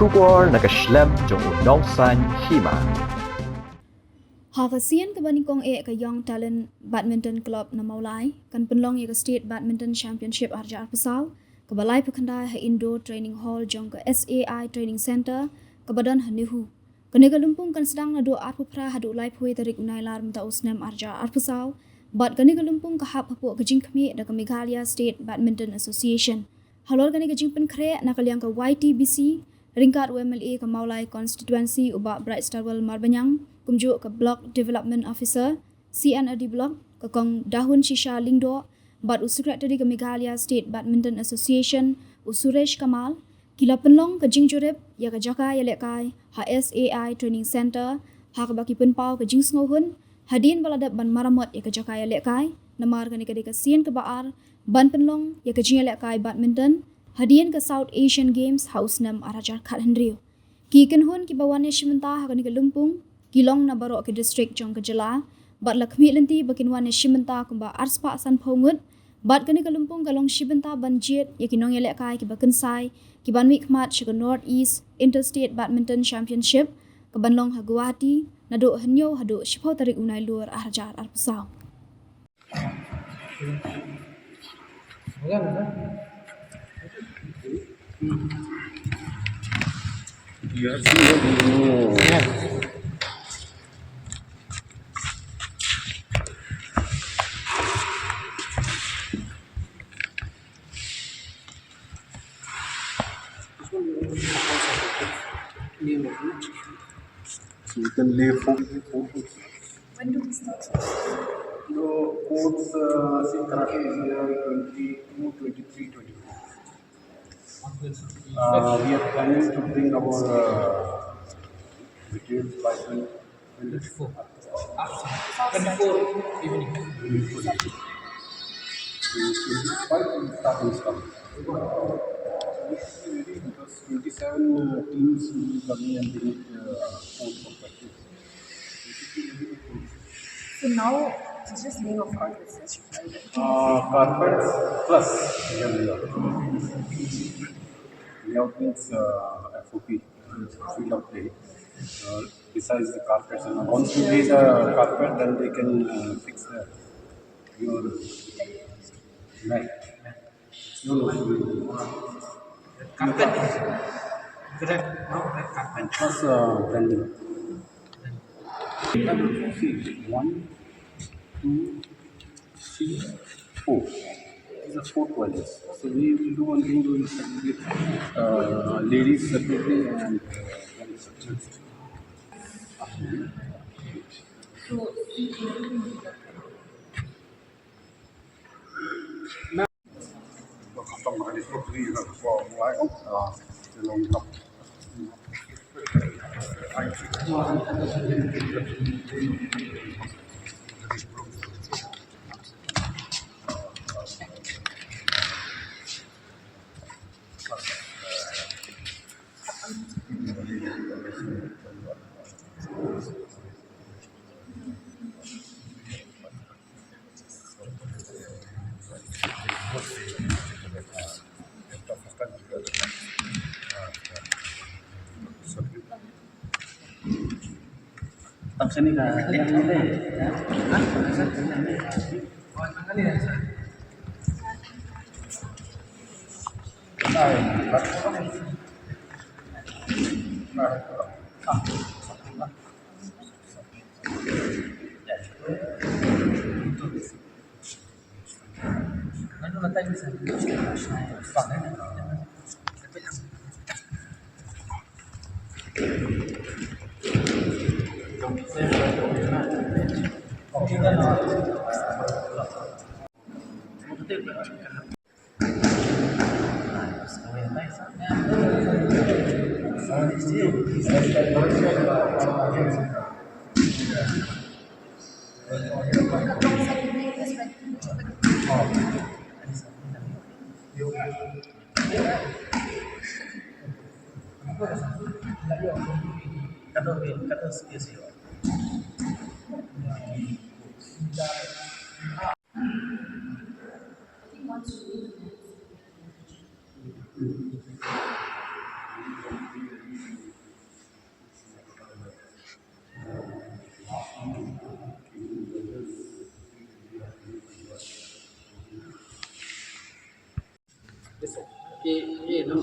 Shubor nakaslem jong unongsan Hima. Havasian ke banikong ke Young Talent Badminton Club na Mawlai kan penlong ke State Badminton Championship arja arpasal ke balai pekandai ha Indoor Training Hall jong ke SAI Training Center ke badan hanihu. Kene ke lumpung kan sedang na do arpupra hadu lai pui tarik unai lar mta usnem arja arpasal bat kene ke lumpung ke hap hapu ke jing kami da ke Meghalaya State Badminton Association. Halor kene ke jing Pynkhreh na kaliang ke YTBC ringkat UMLA ke Mawlai Constituency ubak Bright Starwell Marbanyang kumjuk ke Block Development Officer CNRD Block ke kong Dahun Shisha Lingdo bat Secretary ke Meghalaya State Badminton Association Suresh Kamal kila penlong ke jing Jurip ya ke jaka ya lekai HSAI Training Center ha ke baki penpau ke jing Sngohun hadin baladat ban maramot ya ke jaka ya lekai namar ke ke sien ke baar ban penlong ya ke jing ya lekai badminton hadian ke South Asian Games House Nam Arajar Khat Hendrio ki kenhun ki bawane shimenta ha ke lumpung kilong na barok ke district jong ke jela bat lakmi lenti bakin wane shimenta kumba arspa san phongut bat kani ke lumpung kalong shimenta banjit ya kinong yelek kai ki bakin sai ki ban mi khmat shi ke North East Interstate Badminton Championship ke banlong ha Guwahati na do hanyo hado shipau tarik unai luar arjar arpasau So you can lay four. When do we start? The courts in karate is here 22, 23, 24. We are planning to bring our details by 24. 24 evening. So 25 will start installing. We should be ready because 27 teams will be coming and they need court for practice. We should be ready to coach. So now it's just laying of carpets, right? Carpets plus layout means FOP, field of play. Besides the carpets, and once you lay the carpet, then they can fix your mat. Carpet is red, no red carpet. Plus blending. See, 1, 2, 3, 4. These are 4 toilets. So we will do one thing, we will segregate ladies separately and men separately. Tang sini ka lihat kita ya. Hah? Oh, tanggal ya. Ano na tayo sa kata sih. Yes.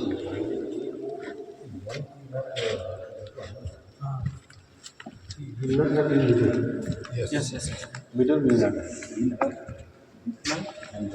Middle will not and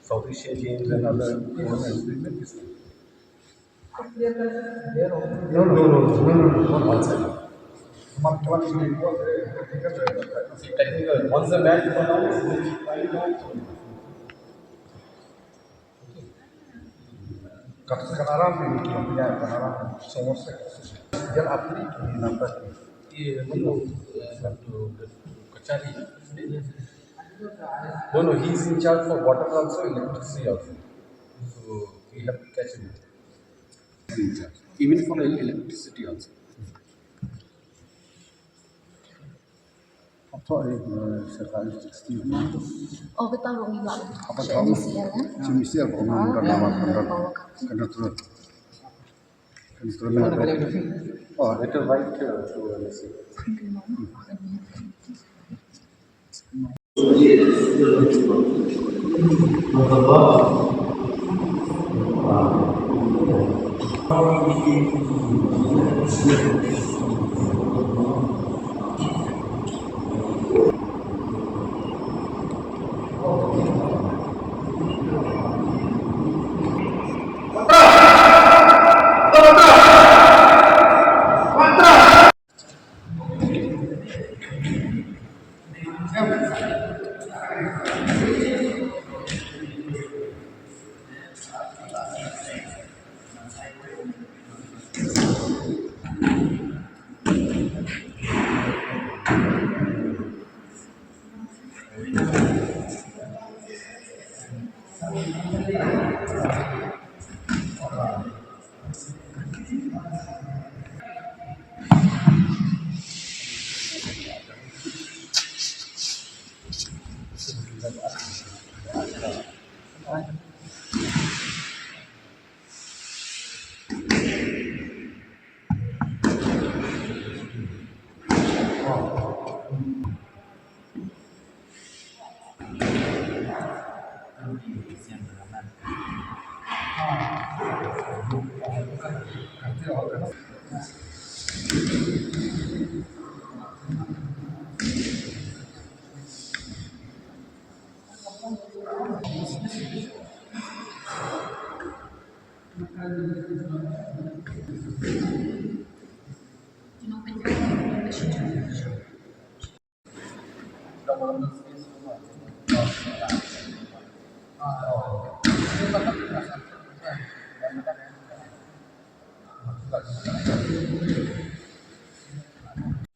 South Asia Games and other tournaments. No, not outside. Technical. Once the match is announced, sekarang ini punya sekarang semua dia apli nampak Iya, belum satu kecari. no he's in charge for water also electricity also so we have to catch him in charge even for electricity also apa सरकारी स्थिति Oh, betul Romi Bang. apa tahu Indonesia orang nama kena turun oh better right to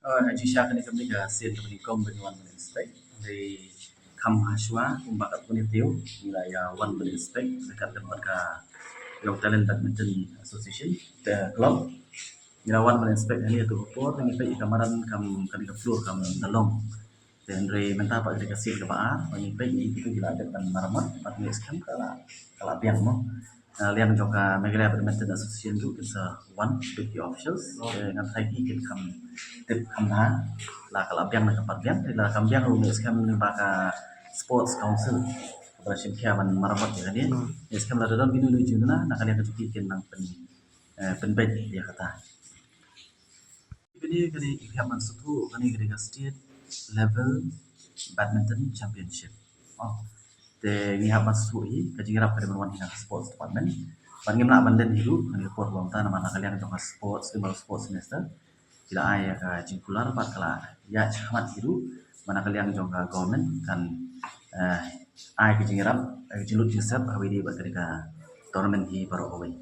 Haji Syah kini kami ke Sin kami kom dengan Inspect di Kam Haswa kumbakat punitiu wilayah One Inspect dekat tempat ke Young Talent Badminton Association the club wilayah One Inspect ini itu report ini pe kamaran kam kami ke floor kam dalong dan re mentah pak dari kasih ke Pak ini pe itu gila ada kan maramat pat ni skam kala biang mo liang joka Meghalaya Badminton Association tu kita one big officials dengan lagi kita kam tip kam dah lah kalau biang nak tempat biang lah kam biang lu skam ni baka sports council pada simkia man maramat ya ni skam lah dalam video nuju na nak kalian ketukin nang penbed dia kata ini kali ikhaman satu kali kali state level badminton championship te ngi haba sui ka jingrap ka dewan hina sports department pan ngimna banden hiru ngi por lonta na mana kalian jong sports di sports semester tidak aya ka jingkular pat kala ya chamat hiru mana kalian jong ka government kan ai ka jingrap jilut jisap awidi ba ka tournament hi baro away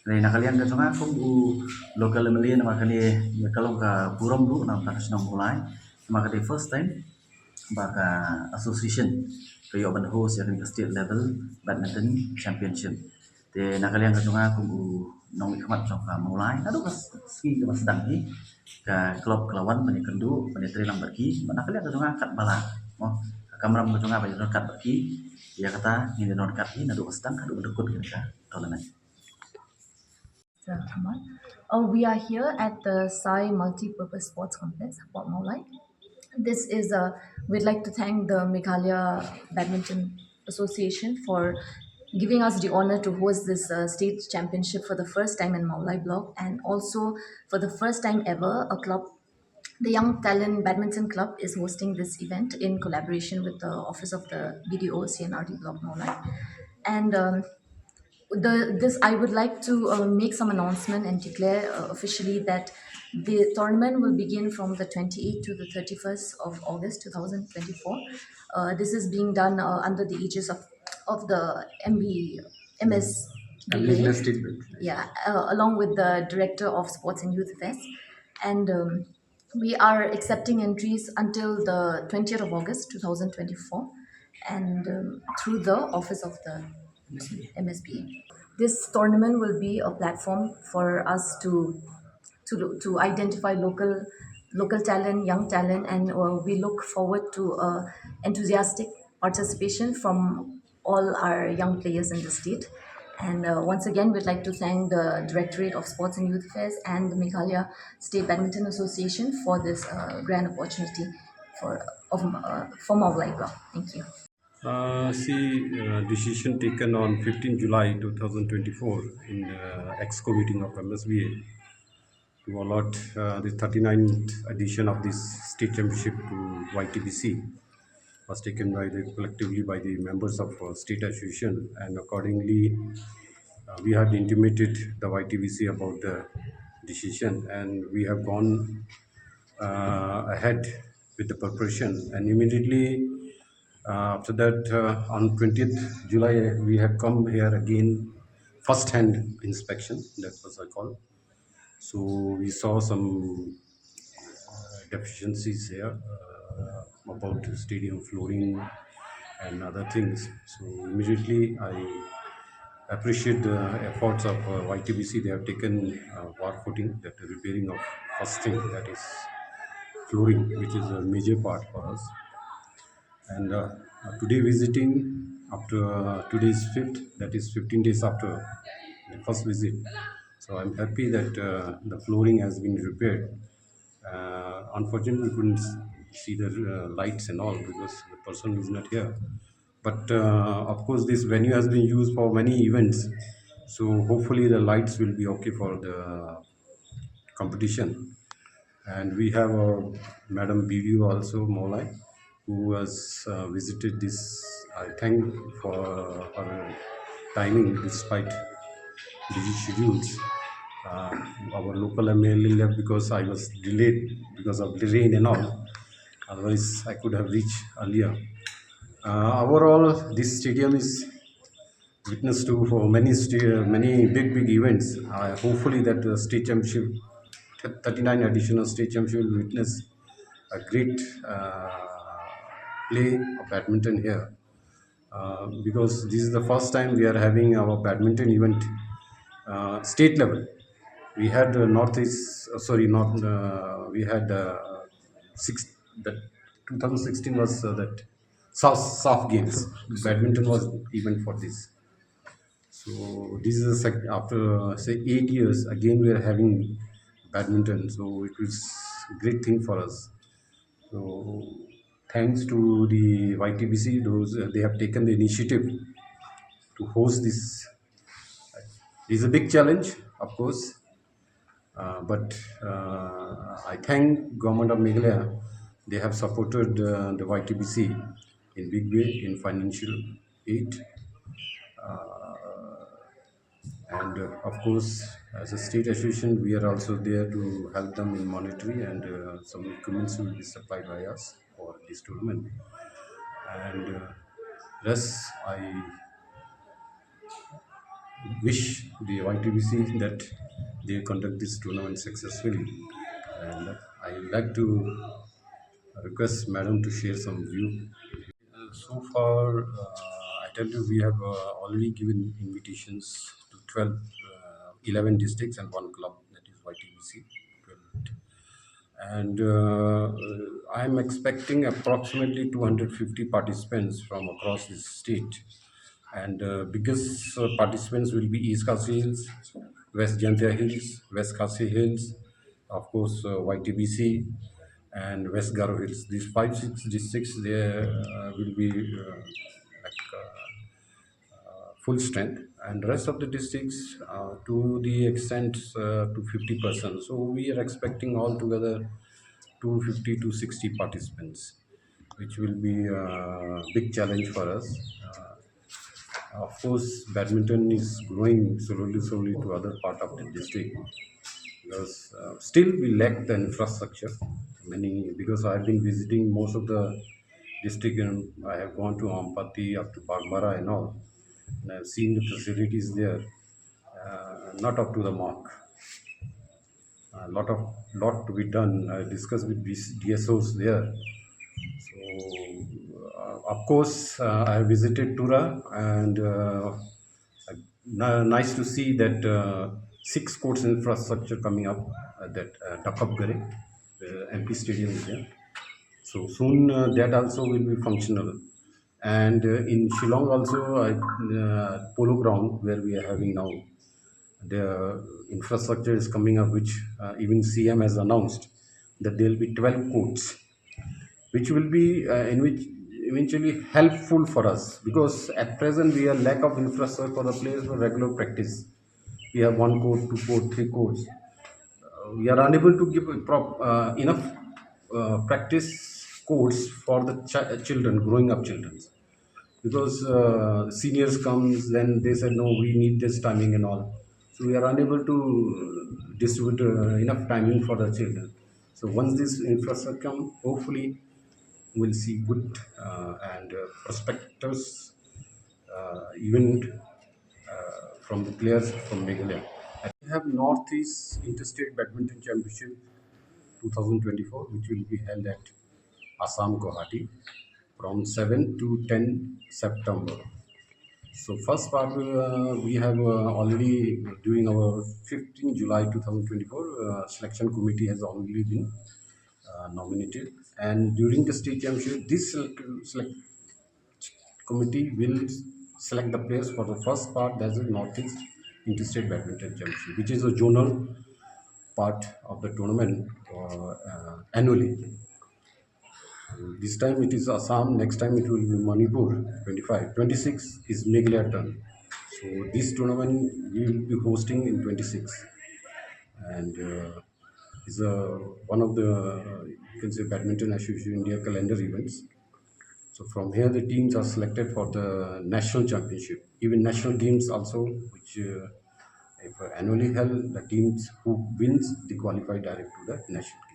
Dari nakalian ka tunga kung local melian makani kalong ka buram du nam takas nam mulai makani first time baka association kayo ban host yang ke state level badminton championship. Te nakalian ka tunga kung nong ikamat jong ka mulai adu kas ski ka sedang ni ka klub kelawan penyekendu penetri lang bagi nakalian ka tunga kat bala mo kamram ka tunga banyak kat bagi ya kata ini non kat ni adu sedang adu dekut ka tournament. Ahmad. We are here at the Sai Multi-Purpose Sports Complex, Port Mawlai. This is we'd like to thank the Meghalaya Badminton Association for giving us the honor to host this state championship for the first time in Mawlai block, and also for the first time ever, the Young Talent Badminton Club is hosting this event in collaboration with the Office of the BDO CNRD Block Mawlai. And this I would like to make some announcement and declare officially that the tournament will begin from the 28th to the 31st of August 2024. This is being done under the aegis of the MS. Yeah, along with the Director of Sports and Youth Affairs. And we are accepting entries until the 20th of August 2024, and through the office of the MSBA. This tournament will be a platform for us to identify local talent, young talent, and we look forward to enthusiastic participation from all our young players in the state. And once again, we'd like to thank the Directorate of Sports and Youth Affairs and the Meghalaya State Badminton Association for this grand opportunity for Mawlai Block. Thank you. Decision taken on 15 July 2024 in the EXCO meeting of MSBA to allot the 39th edition of this state championship to YTBC was taken collectively by the members of state association, and accordingly we had intimated the YTBC about the decision, and we have gone ahead with the preparation, and immediately after that on 20th July we have come here again, first hand inspection, that was I call. So we saw some deficiencies here about stadium flooring and other things. So immediately I appreciate the efforts of YTBC. They have taken war footing, that repairing of first thing, that is flooring, which is a major part for us. And today visiting after today's 5th, that is 15 days after the first visit. So I'm happy that the flooring has been repaired. Unfortunately, we couldn't see the lights and all because the person is not here. But of course, this venue has been used for many events. So hopefully the lights will be okay for the competition. And we have Madam BDO also, Mawlai, who has visited this. I thank for her timing despite busy schedules. Our local MLA left because I was delayed because of the rain and all. Otherwise, I could have reached earlier. Overall, this stadium is witness to for many big events. Hopefully, that state championship, 39 additional state championship, will witness a great play of badminton here. Because this is the first time we are having our badminton event state level. We had Northeast, sorry, not we had that 2016 was that South Games. Badminton was event for this. So this is after say 8 years again we are having badminton. So it was a great thing for us. So thanks to the YTBC, those they have taken the initiative to host this. It is a big challenge, of course, but I thank government of Meghalaya. They have supported the YTBC in big way in financial aid, and of course, as a state association, we are also there to help them in monetary, and some equipments will be supplied by us for this tournament. And thus, wish the YTBC that they conduct this tournament successfully. And I would like to request Madam to share some view. So far, I tell you, we have already given invitations to 11 districts and one club, that is YTBC. 12. And I'm expecting approximately 250 participants from across the state. And biggest participants will be East Khasi Hills, West Jantia Hills, West Khasi Hills, of course YTBC, and West Garo Hills. These 5-6 districts, there will be full strength, and rest of the districts to the extent to 50%. So we are expecting altogether 250 to 60 participants, which will be a big challenge for us. Of course, badminton is growing slowly to other part of the district, because still we lack the infrastructure. Many, because I've been visiting most of the district, and I have gone to Ampati, up to Bagbara and all, and I've seen the facilities there, not up to the mark. A lot to be done. I discussed with DSOs there. So, of course, I visited Tura, and nice to see that 6 courts infrastructure coming up at that Dakapgare, the MP Stadium is there. So soon that also will be functional. And in Shillong also, Polo Ground, where we are having now, the infrastructure is coming up, which even CM has announced that there will be 12 courts, which will be in which eventually helpful for us, because at present we have lack of infrastructure for the players for regular practice. We have 1 court, 2 court, 3 courts. We are unable to give enough practice courts for the children, growing up children, because seniors comes, then they said no, we need this timing and all, so we are unable to distribute enough timing for the children. So once this infrastructure come, hopefully we'll see good and prospectors event from the players from Meghalaya. We have Northeast Interstate Badminton Championship 2024, which will be held at Assam, Guwahati, from 7 to 10 September. So first part, we have already, during our 15 July 2024, selection committee has already been nominated, and during the state championship, this select committee will select the players for the first part, that's the Northeast Interstate Badminton Championship, which is a zonal part of the tournament annually. This time it is Assam, next time it will be Manipur, 25. 26 is Meghalaya turn. So this tournament we will be hosting in 26. And is one of the, you can say, Badminton Association India calendar events. So from here the teams are selected for the national championship, even national games also, which if annually held, the teams who wins they qualify direct to the national game.